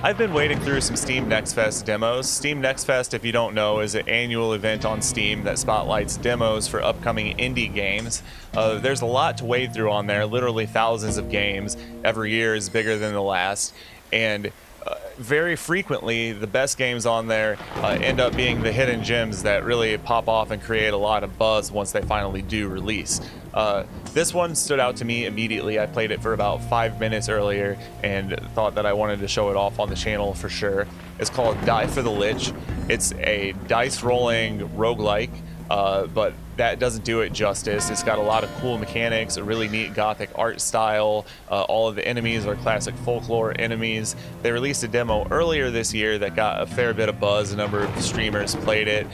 I've been wading through some Steam Next Fest demos. Steam Next Fest, if you don't know, is an annual event on Steam that spotlights demos for upcoming indie games. There's a lot to wade through on there, literally thousands of games. Every year is bigger than the last, and very frequently the best games on there end up being the hidden gems that really pop off and create a lot of buzz once they finally do release. This one stood out to me immediately. I played it for about 5 minutes earlier and thought that I wanted to show it off on the channel for sure. It's called Die For The Lich. It's a dice rolling roguelike, but that doesn't do it justice. It's got a lot of cool mechanics, a really neat gothic art style. All of the enemies are classic folklore enemies. They released a demo earlier this year that got a fair bit of buzz. A number of streamers played it.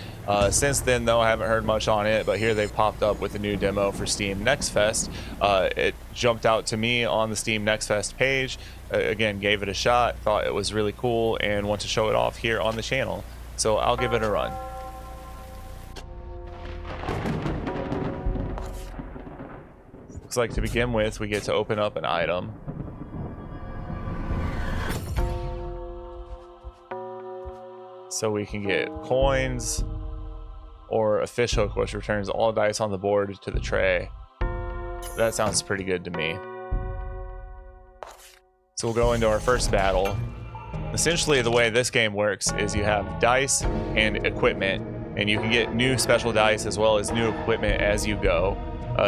Since then, though, I haven't heard much on it, but here they've popped up with a new demo for Steam Next Fest. It jumped out to me on the Steam Next Fest page. Again, gave it a shot, thought it was really cool, and want to show it off here on the channel. So I'll give it a run. Looks like to begin with, we get to open up an item. So we can get coins or a fishhook, which returns all dice on the board to the tray. That sounds pretty good to me. So we'll go into our first battle. Essentially, the way this game works is you have dice and equipment, and you can get new special dice as well as new equipment as you go.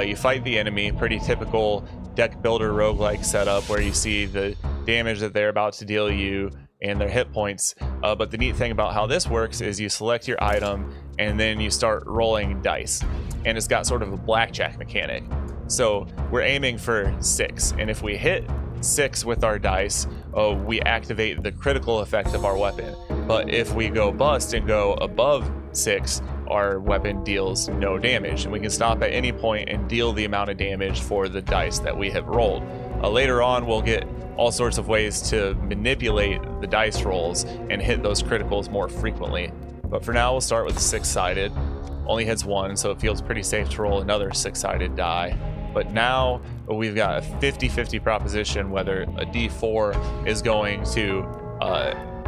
You fight the enemy, pretty typical deck builder roguelike setup where you see the damage that they're about to deal you and their hit points. But the neat thing about how this works is you select your item and then you start rolling dice. And it's got sort of a blackjack mechanic. So we're aiming for 6, and if we hit 6 with our dice, we activate the critical effect of our weapon. But if we go bust and go above 6, our weapon deals no damage, and we can stop at any point and deal the amount of damage for the dice that we have rolled. Later on, we'll get all sorts of ways to manipulate the dice rolls and hit those criticals more frequently. But for now, we'll start with a 6-sided. Only hits 1, so it feels pretty safe to roll another 6-sided die. But now we've got a 50-50 proposition whether a D4 is going to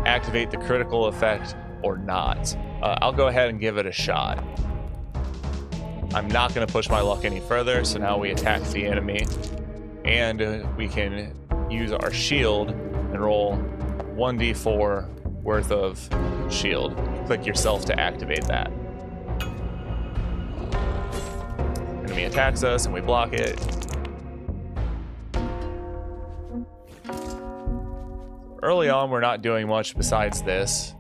activate the critical effect or not. I'll go ahead and give it a shot. I'm not going to push my luck any further, so now we attack the enemy, and we can use our shield and roll 1d4 worth of shield. Click yourself to activate that. Enemy attacks us and we block it. Early on, we're not doing much besides this,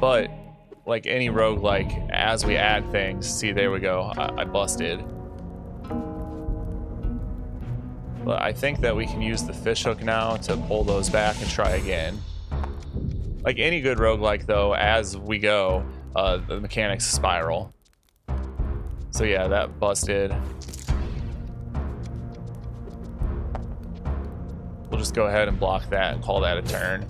but like any roguelike, as we add things, see, there we go, I busted. But I think that we can use the fishhook now to pull those back and try again. Like any good roguelike, though, as we go, the mechanics spiral. So yeah, that busted. We'll just go ahead and block that and call that a turn.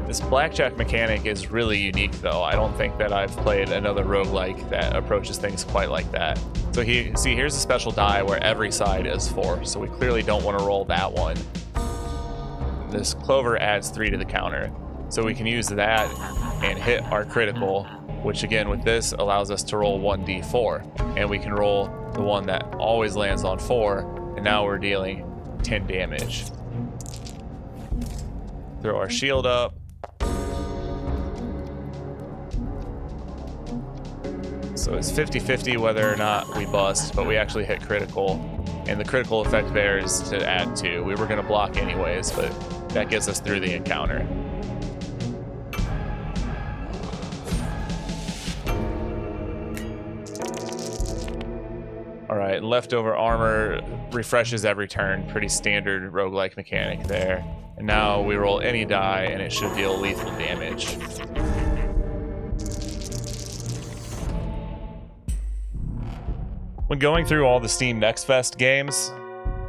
This blackjack mechanic is really unique, though. I don't think that I've played another roguelike that approaches things quite like that. So see, here's a special die where every side is 4, so we clearly don't want to roll that one. This clover adds 3 to the counter, so we can use that and hit our critical, which again with this allows us to roll 1d4, and we can roll the one that always lands on 4, and now we're dealing 10 damage. Throw our shield up. So it's 50-50 whether or not we bust, but we actually hit critical, and the critical effect there is to add 2. We were going to block anyways, but that gets us through the encounter. Alright, leftover armor refreshes every turn. Pretty standard roguelike mechanic there. And now we roll any die and it should deal lethal damage. When going through all the Steam Next Fest games,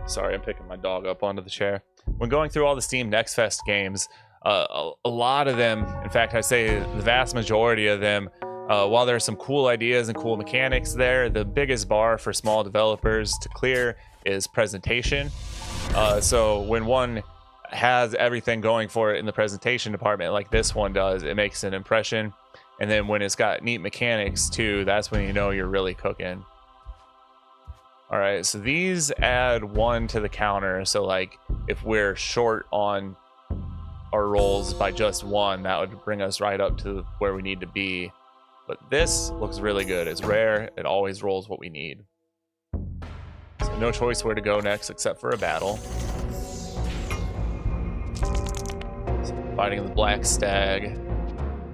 sorry, I'm picking my dog up onto the chair. When going through all the Steam Next Fest games, a lot of them, in fact, I say the vast majority of them, While there are some cool ideas and cool mechanics there, the biggest bar for small developers to clear is presentation. So when one has everything going for it in the presentation department like this one does, it makes an impression. And then when it's got neat mechanics too, that's when you know you're really cooking. All right, so these add 1 to the counter. So like if we're short on our rolls by just 1, that would bring us right up to where we need to be. But this looks really good. It's rare. It always rolls what we need. So no choice where to go next except for a battle. So fighting the Black Stag.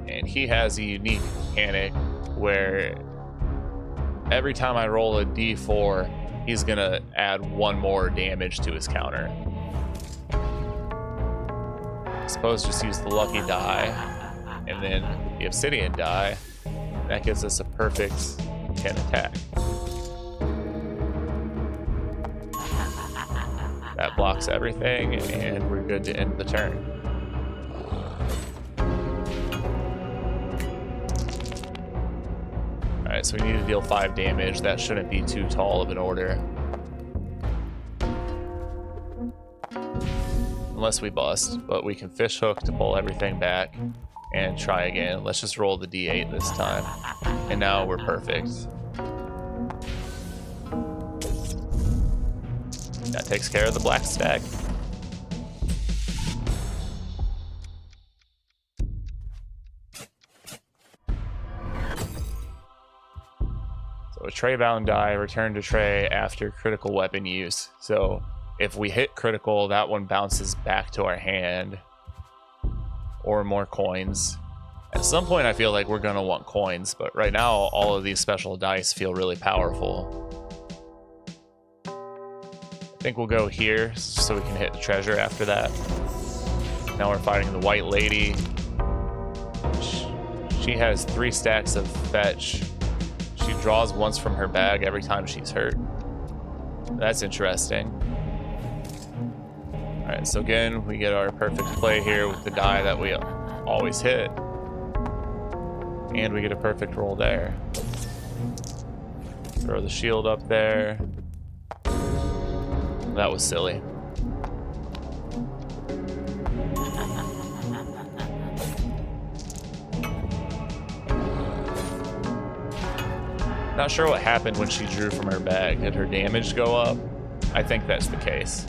And he has a unique mechanic where every time I roll a d4, he's going to add 1 more damage to his counter. I suppose just use the lucky die and then the obsidian die. That gives us a perfect 10 attack. That blocks everything, and we're good to end the turn. Alright, so we need to deal 5 damage. That shouldn't be too tall of an order. Unless we bust, but we can fish hook to pull everything back and try again. Let's just roll the d8 this time. And now we're perfect. That takes care of the Black Stag. So a tray bound die, return to tray after critical weapon use. So if we hit critical, that one bounces back to our hand. Or more coins. At some point I feel like we're gonna want coins, but right now all of these special dice feel really powerful. I think we'll go here so we can hit the treasure after that. Now we're fighting the White Lady. She has 3 stacks of fetch. She draws once from her bag every time she's hurt. That's interesting. Alright, so again, we get our perfect play here with the die that we always hit. And we get a perfect roll there. Throw the shield up there. That was silly. Not sure what happened when she drew from her bag. Did her damage go up? I think that's the case.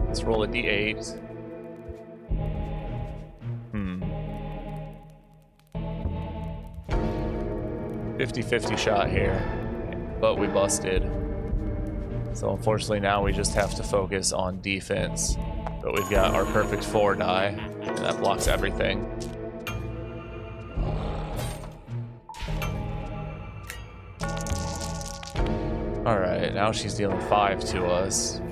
Let's roll a d8. 50-50 shot here, but we busted. So unfortunately now we just have to focus on defense. But we've got our perfect 4 die, and that blocks everything. Alright, now she's dealing 5 to us.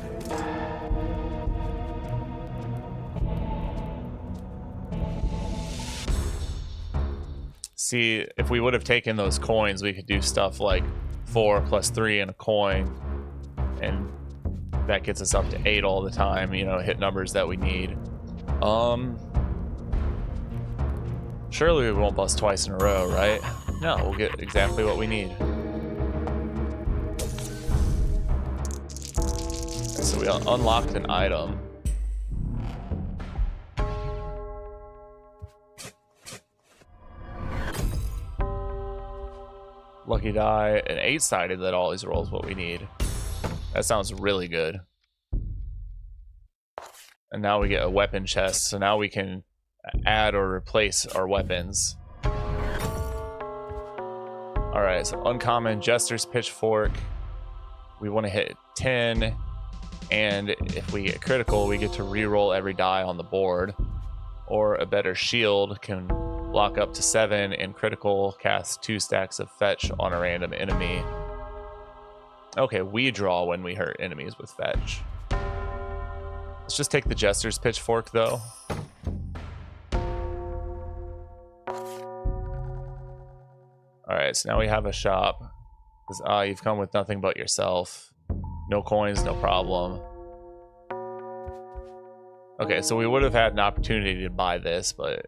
See, if we would have taken those coins, we could do stuff like 4 + 3 and a coin, and that gets us up to 8 all the time, you know, hit numbers that we need. Surely we won't bust twice in a row, right? No, we'll get exactly what we need. So we unlocked an item. Lucky die, an 8-sided that always rolls what we need. That sounds really good. And now we get a weapon chest, so now we can add or replace our weapons. Alright, so uncommon Jester's Pitchfork. We want to hit 10, and if we get critical, we get to re-roll every die on the board. Or a better shield can block up to 7 and critical cast 2 stacks of fetch on a random enemy. Okay, we draw when we hurt enemies with fetch. Let's just take the Jester's Pitchfork though. Alright, so now we have a shop. You've come with nothing but yourself. No coins, no problem. Okay, so we would have had an opportunity to buy this, but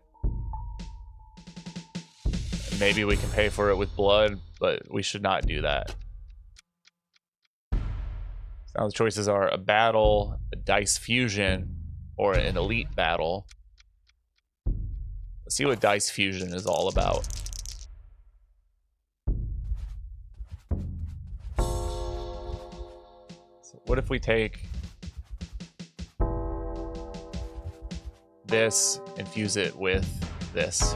maybe we can pay for it with blood, but we should not do that. Now the choices are a battle, a dice fusion, or an elite battle. Let's see what dice fusion is all about. So what if we take this and fuse it with this?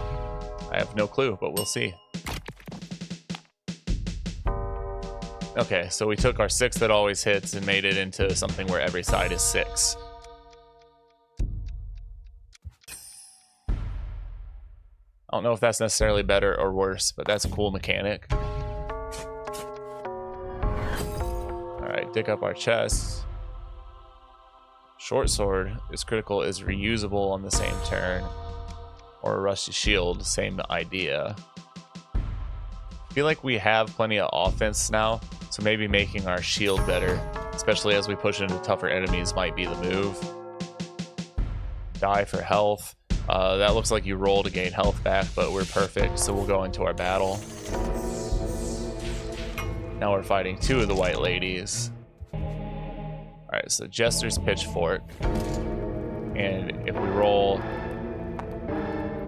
I have no clue, but we'll see. Okay, so we took our 6 that always hits and made it into something where every side is 6. I don't know if that's necessarily better or worse, but that's a cool mechanic. Alright, dig up our chests. Short sword is critical, is reusable on the same turn. Or a rusty shield, same idea. I feel like we have plenty of offense now, so maybe making our shield better, especially as we push into tougher enemies, might be the move. Die for health. That looks like you roll to gain health back, but we're perfect, so we'll go into our battle. Now we're fighting 2 of the white ladies. Alright, so Jester's Pitchfork. And if we roll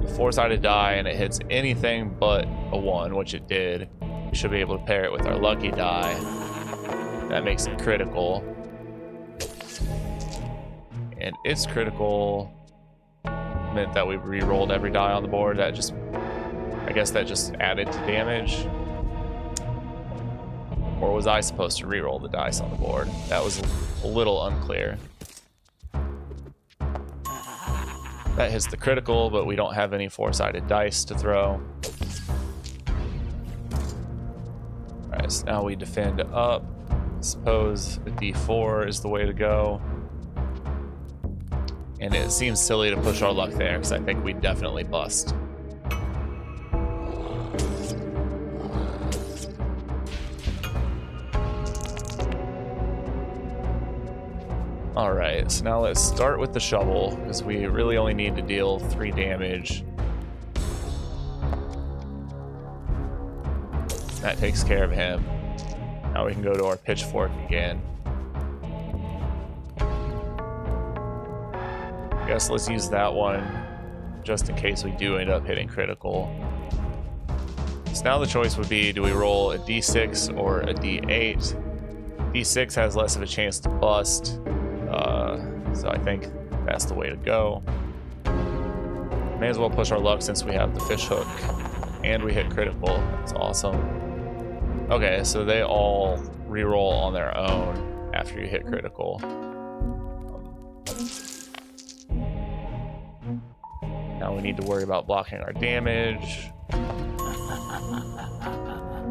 the 4-sided die and it hits anything but a 1, which it did, we should be able to pair it with our lucky die. That makes it critical. And its critical meant that we re-rolled every die on the board. That just, I guess that just added to damage. Or was I supposed to re-roll the dice on the board? That was a little unclear. That hits the critical, but we don't have any 4-sided dice to throw. Alright, so now we defend up. Suppose a D4 is the way to go. And it seems silly to push our luck there, because I think we definitely bust. Alright, so now let's start with the shovel, because we really only need to deal 3 damage. That takes care of him. Now we can go to our pitchfork again. I guess let's use that one, just in case we do end up hitting critical. So now the choice would be, do we roll a D6 or a D8? D6 has less of a chance to bust. So I think that's the way to go. May as well push our luck since we have the fish hook and we hit critical. That's awesome. Okay, so they all reroll on their own after you hit critical. Now we need to worry about blocking our damage.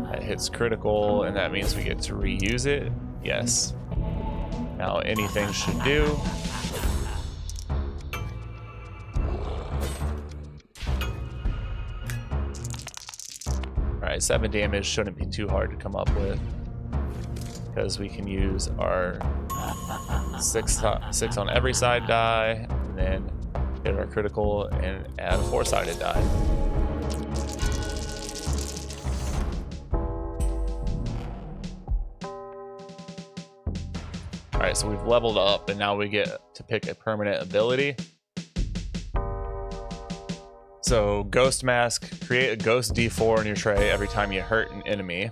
That hits critical, and that means we get to reuse it. Yes. Now anything should do. Alright, 7 damage shouldn't be too hard to come up with, because we can use our 6 on every side die, and then hit our critical and add a 4-sided die. Alright, so we've leveled up, and now we get to pick a permanent ability. So, Ghost Mask, create a Ghost D4 in your tray every time you hurt an enemy.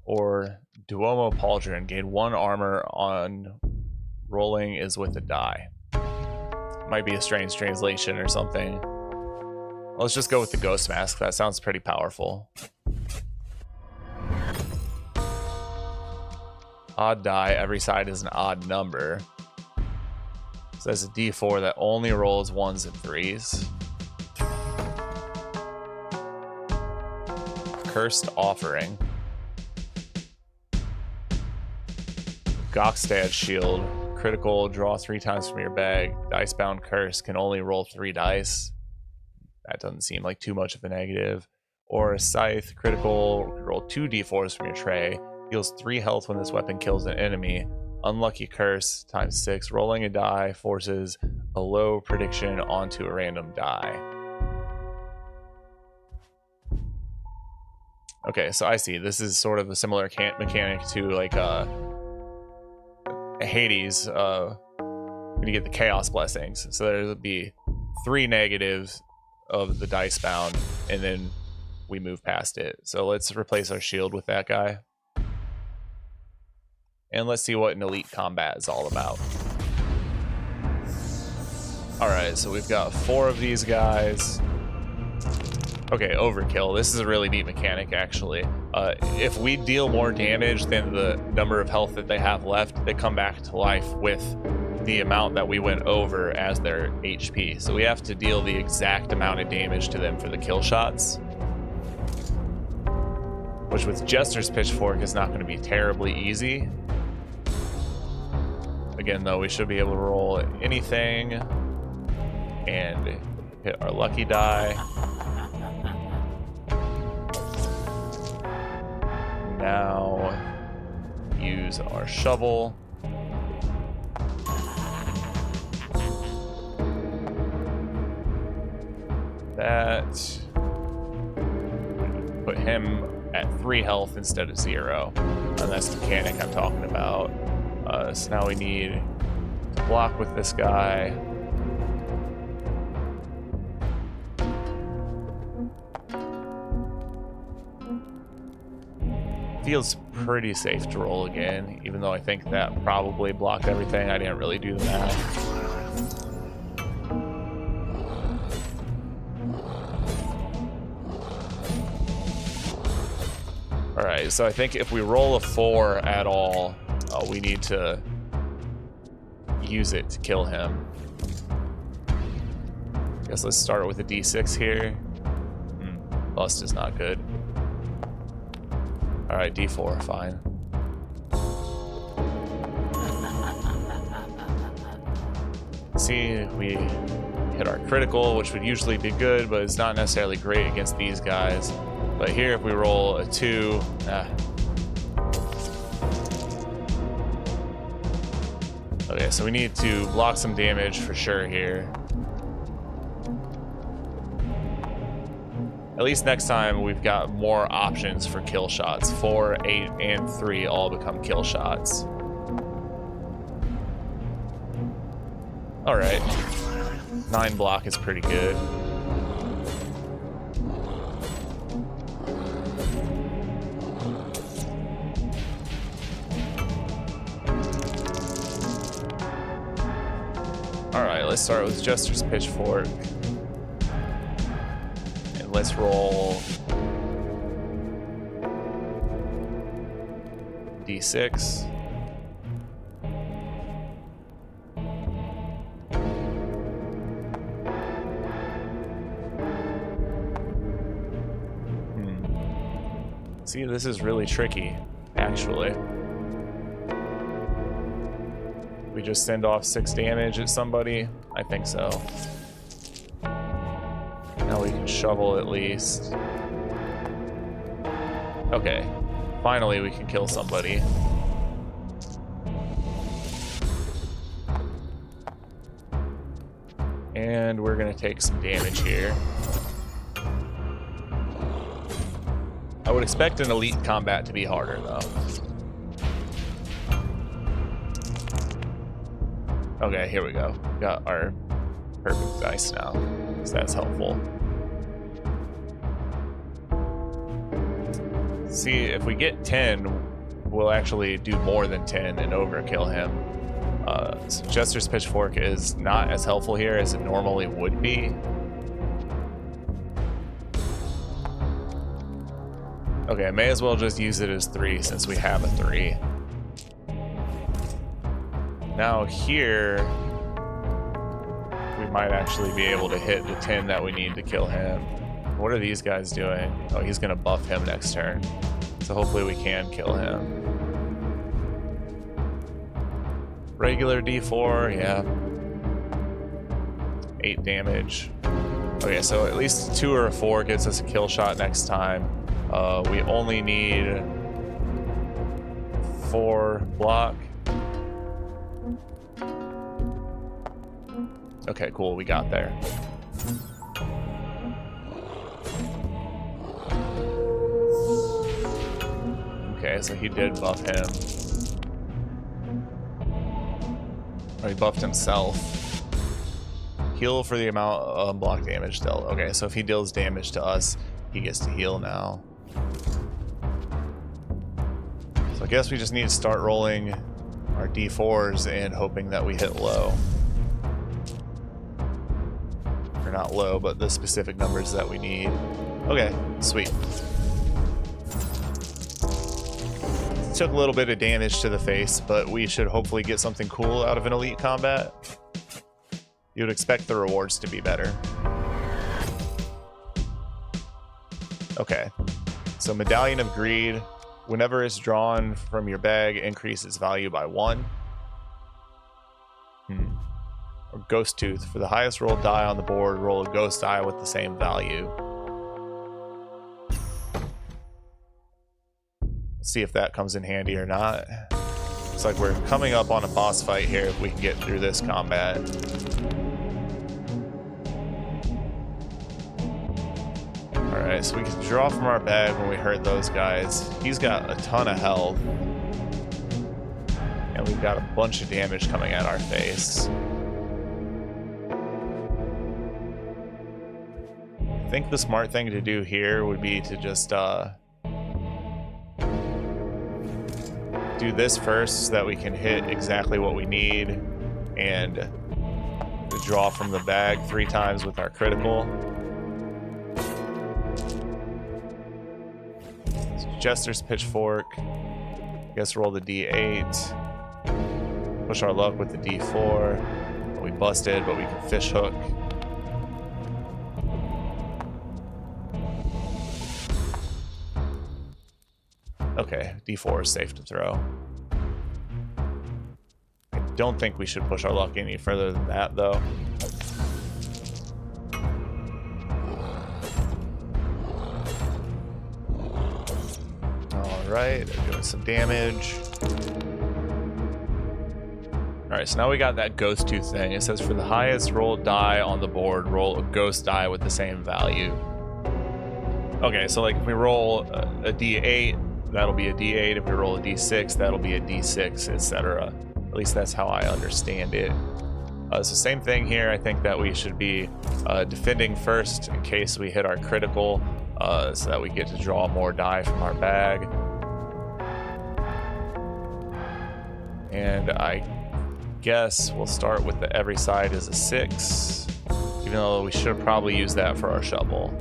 Or Duomo Pauldron, gain 1 armor on rolling is with a die. Might be a strange translation or something. Let's just go with the Ghost Mask, that sounds pretty powerful. Odd die, every side is an odd number. So that's a D4 that only rolls 1s and 3s. Cursed Offering. Gokstad Shield. Critical, draw 3 times from your bag. Dice-bound Curse, can only roll 3 dice. That doesn't seem like too much of a negative. Or a Scythe. Critical, roll 2 D4s from your tray. Deals 3 health when this weapon kills an enemy. Unlucky Curse, times 6. Rolling a die forces a low prediction onto a random die. Okay, so I see. This is sort of a similar mechanic to like Hades when you get the chaos blessings. So there'll be 3 negatives of the dice bound, and then we move past it. So let's replace our shield with that guy. And let's see what an elite combat is all about. Alright, so we've got 4 of these guys. Okay, overkill. This is a really neat mechanic, actually. If we deal more damage than the number of health that they have left, they come back to life with the amount that we went over as their HP. So we have to deal the exact amount of damage to them for the kill shots. Which with Jester's Pitchfork is not going to be terribly easy. Again, though, we should be able to roll anything and hit our lucky die. Now use our shovel. That. Put him at 3 health instead of 0. And that's the mechanic I'm talking about. So now we need to block with this guy. Feels pretty safe to roll again, even though I think that probably blocked everything. I didn't really do the math. Alright, so I think if we roll a 4 at all, we need to use it to kill him. Guess let's start with a D6 here. Bust is not good. Alright, D4, fine. See, we hit our critical, which would usually be good, but it's not necessarily great against these guys. But here, if we roll a 2, Okay, so we need to block some damage for sure here. At least next time we've got more options for kill shots. 4, 8, and 3 all become kill shots. Alright. 9 block is pretty good. Alright, let's start with Jester's Pitchfork. And let's roll D6. See, this is really tricky, actually. We just send off 6 damage at somebody? I think so. Now we can shovel at least. Okay. Finally we can kill somebody. And we're gonna take some damage here. I would expect an elite combat to be harder, though. Okay, here we go. Got our perfect dice now, so that's helpful. See, if we get 10, we'll actually do more than 10 and overkill him. So Jester's Pitchfork is not as helpful here as it normally would be. Okay, I may as well just use it as 3 since we have a 3. Now here, we might actually be able to hit the 10 that we need to kill him. What are these guys doing? Oh, he's gonna buff him next turn. So hopefully we can kill him. Regular D4, yeah. 8 damage. Okay, so at least 2 or a 4 gets us a kill shot next time. We only need 4 block. Okay, cool, we got there. Okay, so he did buff him. Or he buffed himself. Heal for the amount of block damage dealt. Okay, so if he deals damage to us, he gets to heal now. So I guess we just need to start rolling our D4s and hoping that we hit low. Or not low, but the specific numbers that we need. Okay, sweet. Took a little bit of damage to the face, but we should hopefully get something cool out of an elite combat. You would expect the rewards to be better. Okay, so Medallion of Greed. Whenever it's drawn from your bag, increase its value by 1. Or Ghost Tooth. For the highest rolled die on the board, roll a ghost die with the same value. Let's see if that comes in handy or not. Looks like we're coming up on a boss fight here if we can get through this combat. Alright, so we can draw from our bag when we hurt those guys. He's got a ton of health. And we've got a bunch of damage coming at our face. I think the smart thing to do here would be to just do this first so that we can hit exactly what we need and draw from the bag 3 times with our critical. Jester's Pitchfork. I guess roll the D8. Push our luck with the D4. We busted, but we can fish hook. Okay, D4 is safe to throw. I don't think we should push our luck any further than that, though. Alright, they're doing some damage. Alright, so now we got that Ghost Tooth thing. It says for the highest rolled die on the board, roll a ghost die with the same value. Okay, so like if we roll a D8, that'll be a D8. If we roll a D6, that'll be a D6, etc. At least that's how I understand it. So same thing here. I think that we should be defending first in case we hit our critical, so that we get to draw more die from our bag. And I guess we'll start with the every side is a 6, even though we should probably use that for our shovel.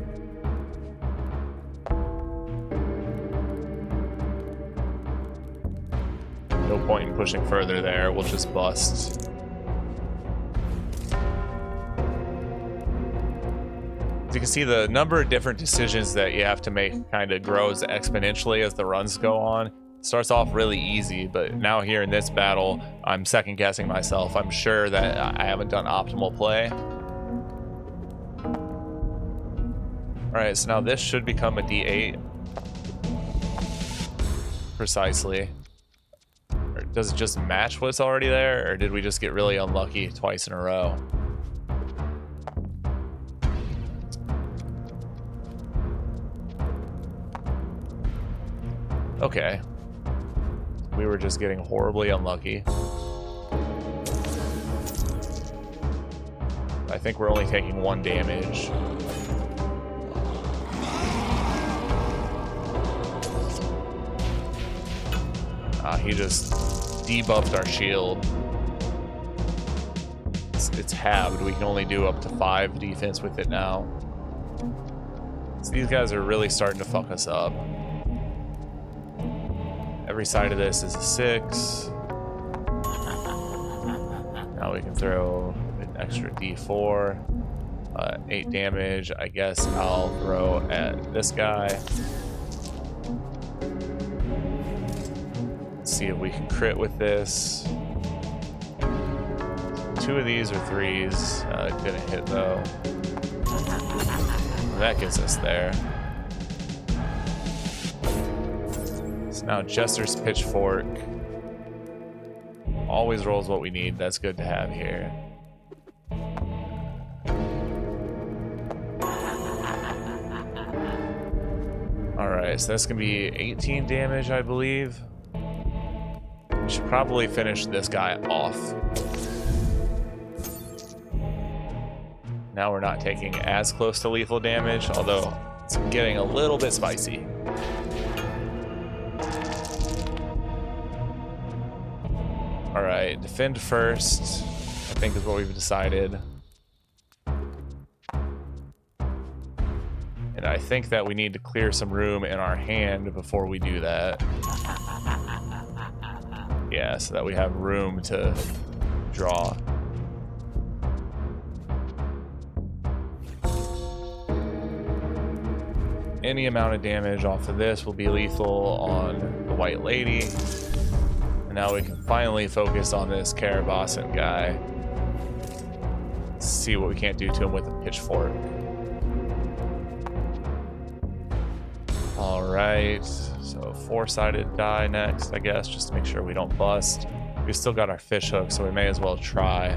No point in pushing further there, we'll just bust. As you can see, the number of different decisions that you have to make kind of grows exponentially as the runs go on. Starts off really easy, but now here in this battle, I'm second guessing myself. I'm sure that I haven't done optimal play. Alright, so now this should become a D8. Precisely. Or does it just match what's already there, or did we just get really unlucky twice in a row? Okay. We were just getting horribly unlucky. I think we're only taking 1 damage. He just debuffed our shield. It's halved. We can only do up to 5 defense with it now. So these guys are really starting to fuck us up. Every side of this is a 6. Now we can throw an extra D4. 8 damage. I guess I'll throw at this guy. Let's see if we can crit with this. 2 of these are 3s. It didn't hit though. That gets us there. Now Jester's Pitchfork always rolls what we need. That's good to have here. Alright, so that's going to be 18 damage, I believe. We should probably finish this guy off. Now we're not taking as close to lethal damage, although it's getting a little bit spicy. Alright, defend first, I think is what we've decided. And I think that we need to clear some room in our hand before we do that. Yeah, so that we have room to draw. Any amount of damage off of this will be lethal on the White Lady. And now we can finally focus on this Karabasan guy. See what we can't do to him with a pitchfork. Alright, so 4-sided die next, I guess, just to make sure we don't bust. We still got our fish hook, so we may as well try.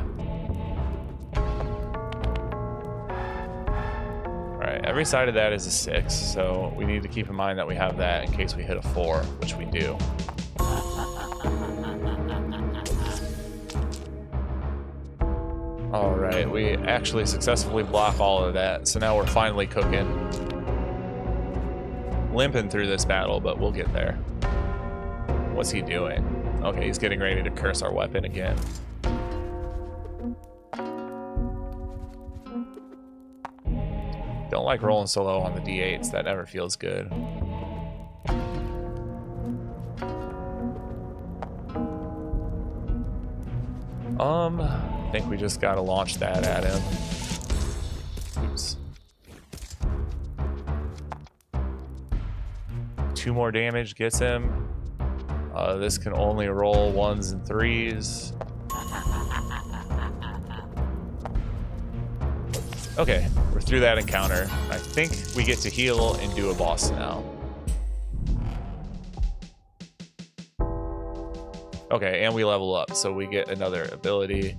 Alright, every side of that is a 6, so we need to keep in mind that we have that in case we hit a 4, which we do. Alright, we actually successfully block all of that, so now we're finally cooking. Limping through this battle, but we'll get there. What's he doing? Okay, he's getting ready to curse our weapon again. Don't like rolling so low on the D8s, that never feels good. I think we just gotta launch that at him. Oops. 2 more damage gets him. This can only roll 1s and 3s. Okay, we're through that encounter. I think we get to heal and do a boss now. Okay, and we level up, so we get another ability.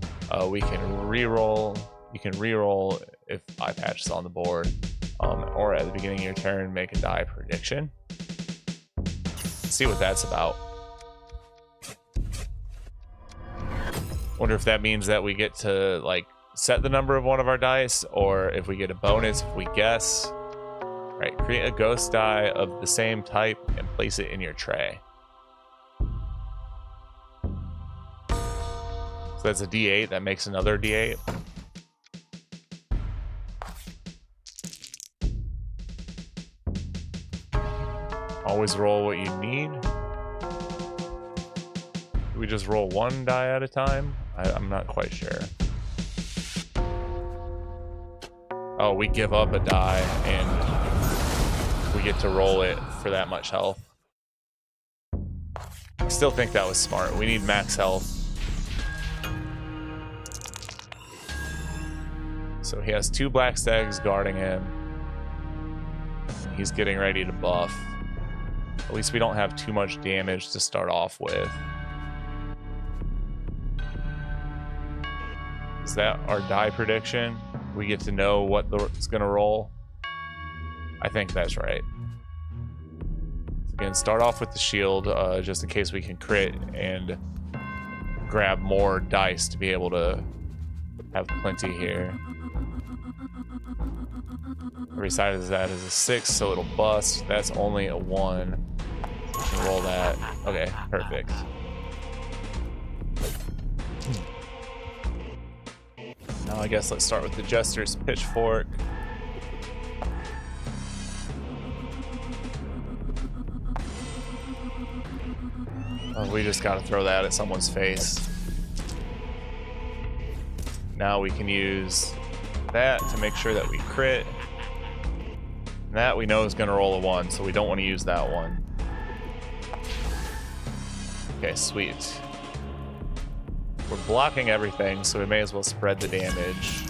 We can re-roll. You can re-roll if eye patch is on the board, or at the beginning of your turn, make a die prediction. See what that's about. Wonder if that means that we get to like set the number of one of our dice, or if we get a bonus if we guess. Right, create a ghost die of the same type and place it in your tray. So that's a D8, that makes another D8. Always roll what you need. Do we just roll 1 die at a time? I'm not quite sure. Oh, we give up a die and we get to roll it for that much health. I still think that was smart. We need max health. So he has 2 black stags guarding him. He's getting ready to buff. At least we don't have too much damage to start off with. Is that our die prediction? We get to know what it's gonna roll? I think that's right. Again, start off with the shield, just in case we can crit and grab more dice to be able to have plenty here. Every side of that is a 6, so it'll bust. That's only a 1. We can roll that. Okay, perfect. Now I guess let's start with the Jester's Pitchfork. Oh, we just gotta throw that at someone's face. Now we can use that to make sure that we crit. And that we know is gonna roll a 1, so we don't want to use that one. Okay, sweet. We're blocking everything, so we may as well spread the damage.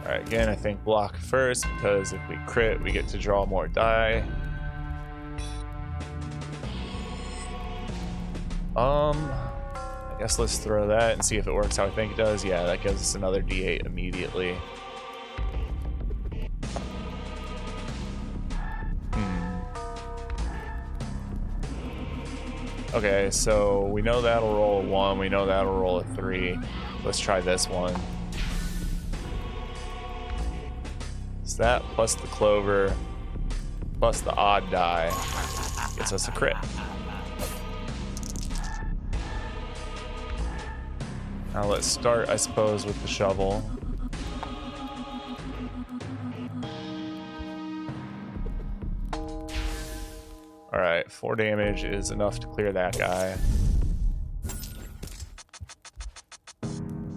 Alright, again, I think block first, because if we crit, we get to draw more die. I guess let's throw that and see if it works how I think it does. Yeah, that gives us another D8 immediately. Okay, so we know that'll roll a 1, we know that'll roll a 3. Let's try this one. So that plus the clover plus the odd die gets us a crit. Now let's start, I suppose, with the shovel. Alright, 4 damage is enough to clear that guy.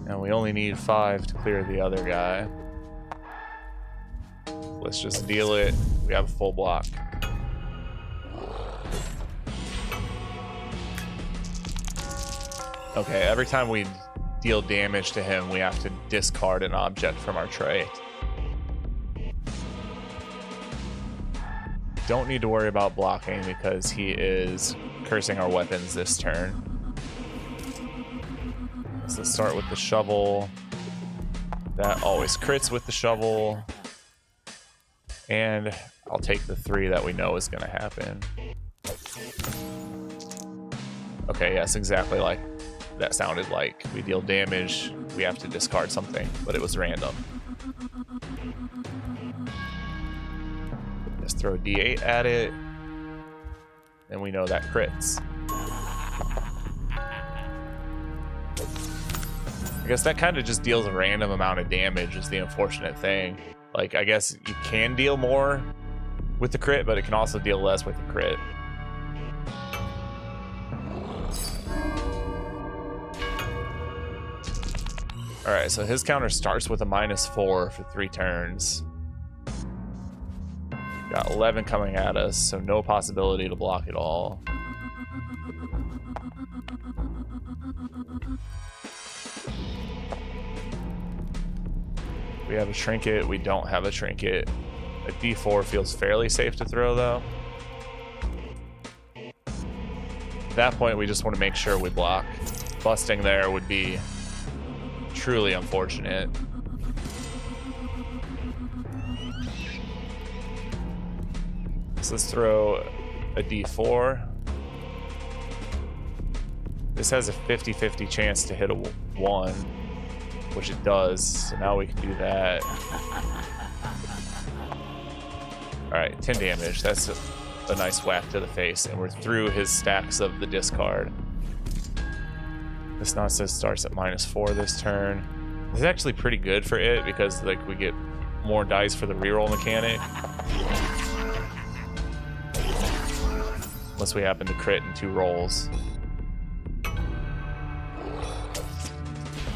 And we only need 5 to clear the other guy. Let's just deal it. We have a full block. Okay, every time we deal damage to him, we have to discard an object from our tray. Don't need to worry about blocking because he is cursing our weapons this turn. So let's start with the shovel. That always crits with the shovel. And I'll take the 3 that we know is going to happen. Okay, yes, exactly like that sounded like. We deal damage, we have to discard something, but it was random. Just throw D8 at it, and we know that crits. I guess that kind of just deals a random amount of damage is the unfortunate thing. Like, I guess you can deal more with the crit, but it can also deal less with the crit. Alright, so his counter starts with a -4 for 3 turns. Got 11 coming at us, so no possibility to block it all. We have a trinket, we don't have a trinket. A D4 feels fairly safe to throw though. At that point, we just want to make sure we block. Busting there would be truly unfortunate. So let's throw a D4. This has a 50-50 chance to hit a 1, which it does. So now we can do that. Alright, 10 damage. That's a nice whack to the face, and we're through his stacks of the discard. This nonsense starts at -4 this turn. This is actually pretty good for it because like we get more dice for the reroll mechanic. Unless we happen to crit in 2 rolls.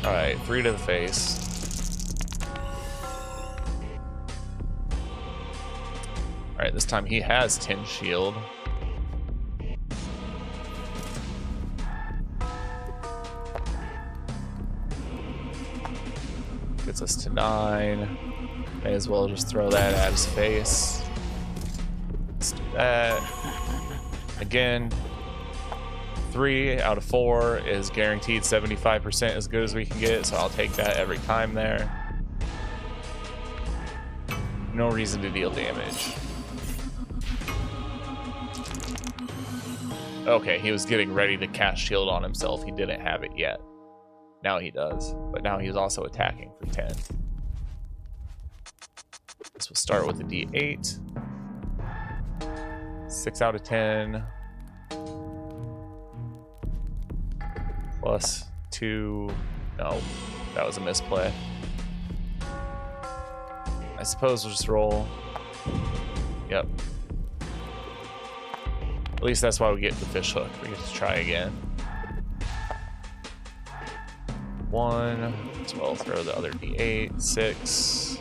Alright, 3 to the face. Alright, this time he has 10 shield. Gets us to 9. May as well just throw that at his face. Let's do that. Again, 3 out of 4 is guaranteed 75% as good as we can get, so I'll take that every time there. No reason to deal damage. Okay, he was getting ready to cast shield on himself. He didn't have it yet. Now he does, but now he's also attacking for 10. This will start with a D8. 6 out of 10. Plus 2. No, that was a misplay. I suppose we'll just roll. Yep. At least that's why we get the fish hook. We get to try again. 1. As well throw the other D8. 6.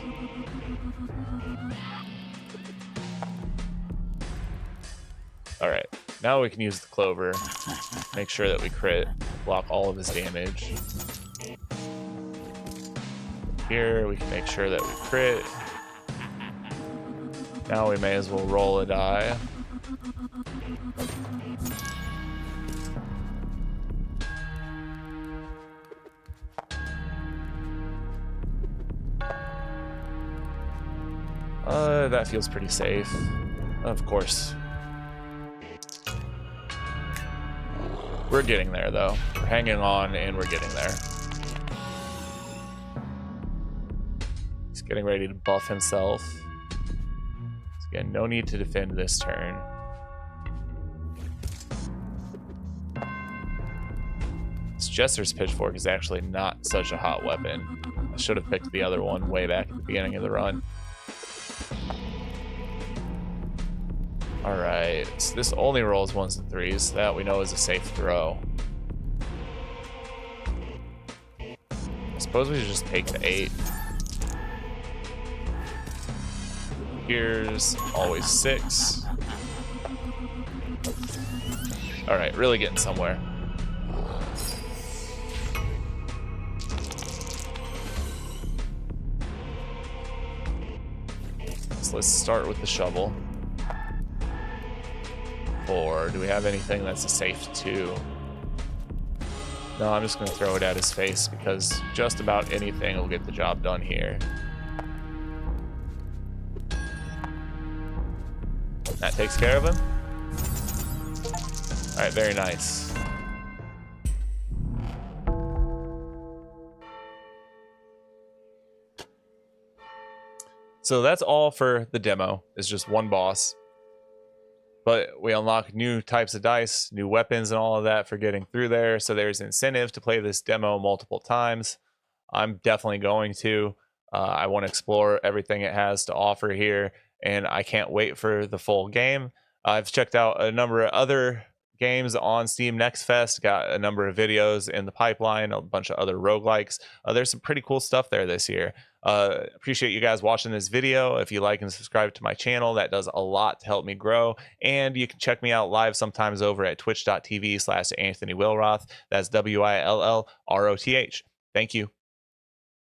Alright, now we can use the clover. Make sure that we crit. Block all of his damage. Here we can make sure that we crit. Now we may as well roll a die. That feels pretty safe. Of course. We're getting there, though. We're hanging on, and we're getting there. He's getting ready to buff himself. So again, no need to defend this turn. This Jester's Pitchfork is actually not such a hot weapon. I should have picked the other one way back at the beginning of the run. Alright, so this only rolls 1s and 3s. That we know is a safe throw. I suppose we should just take the 8. Here's always 6. Alright, really getting somewhere. So let's start with the shovel. 4. Do we have anything that's a safe 2? No, I'm just going to throw it at his face because just about anything will get the job done here. That takes care of him. Alright, very nice. So that's all for the demo. It's just one boss. But we unlock new types of dice, new weapons, and all of that for getting through there. So there's incentive to play this demo multiple times. I'm definitely going to. I want to explore everything it has to offer here, and I can't wait for the full game. I've checked out a number of other games on Steam Next Fest, got a number of videos in the pipeline, a bunch of other roguelikes. There's some pretty cool stuff there this year. Appreciate you guys watching this video. If you like and subscribe to my channel, that does a lot to help me grow. And you can check me out live sometimes over at twitch.tv/AnthonyWillroth. That's WILLROTH. Thank you.